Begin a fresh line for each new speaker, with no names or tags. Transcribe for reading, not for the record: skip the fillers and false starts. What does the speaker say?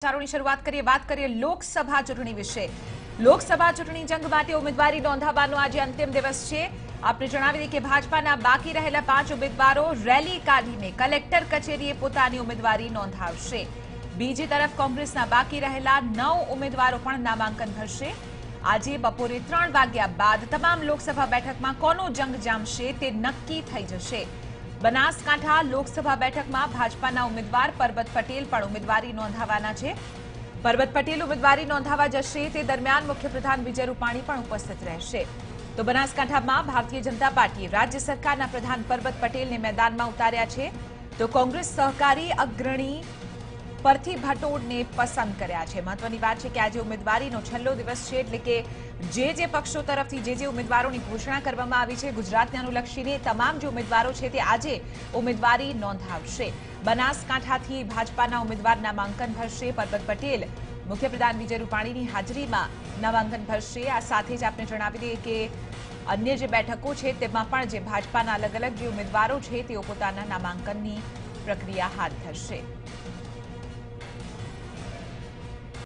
ચારોની શરૂઆત કરીએ વાત કરીએ લોકસભા ચૂંટણી વિશે। લોકસભા ચૂંટણી જંગ માટે ઉમેદવારી નોંધાવવાનો આજે અંતિમ દિવસ છે। આપણે જણાવી દઈએ કે ભાજપાના બાકી રહેલા 5 ઉમેદવારો રેલી કાઢીને કલેક્ટર કચેરીએ પોતાની ઉમેદવારી નોંધાવશે। બીજી તરફ કોંગ્રેસના બાકી રહેલા 9 ઉમેદવારો પણ નામાંકન ભરશે। આજે બપોરે 3 વાગ્યા બાદ તમામ લોકસભા બેઠકમાં કોનો જંગ જામશે તે નક્કી થઈ જશે। બનાસકાંઠા લોકસભા બેઠકમાં ભાજપાના ઉમેદવાર પરબત પટેલ પણ ઉમેદવારી નોંધાવવાના છે। પરબત પટેલ ઉમેદવારી નોંધાવવા જશે તે દરમિયાન મુખ્યપ્રધાન વિજય રૂપાણી પણ ઉપસ્થિત રહેશે। તો બનાસકાંઠામાં ભારતીય જનતા પાર્ટીએ રાજ્ય સરકારના પ્રધાન પરબત પટેલને મેદાનમાં ઉતાર્યા છે। તો કોંગ્રેસ સહકારી અગ્રણી પરથી ભટોડને પસંદ કર્યા છે। મહત્વની વાત છે કે આજે ઉમેદવારીનો છેલ્લો દિવસ છે, એટલે કે જે પક્ષો તરફથી જે ઉમેદવારોની ઘોષણા કરવામાં આવી છે ગુજરાતને અનુલક્ષીને તમામ જે ઉમેદવારો છે તે આજે ઉમેદવારી નોંધાવશે। બનાસકાંઠાથી ભાજપાના ઉમેદવાર નામાંકન ભરશે। પરબત પટેલ મુખ્યપ્રધાન વિજય રૂપાણીની હાજરીમાં નામાંકન ભરશે। આ સાથે જ આપણે જણાવી દઈએ કે અન્ય જે બેઠકો છે તેમાં પણ જે ભાજપાના અલગ અલગ જે ઉમેદવારો છે તેઓ પોતાના નામાંકનની પ્રક્રિયા હાથ ધરશે।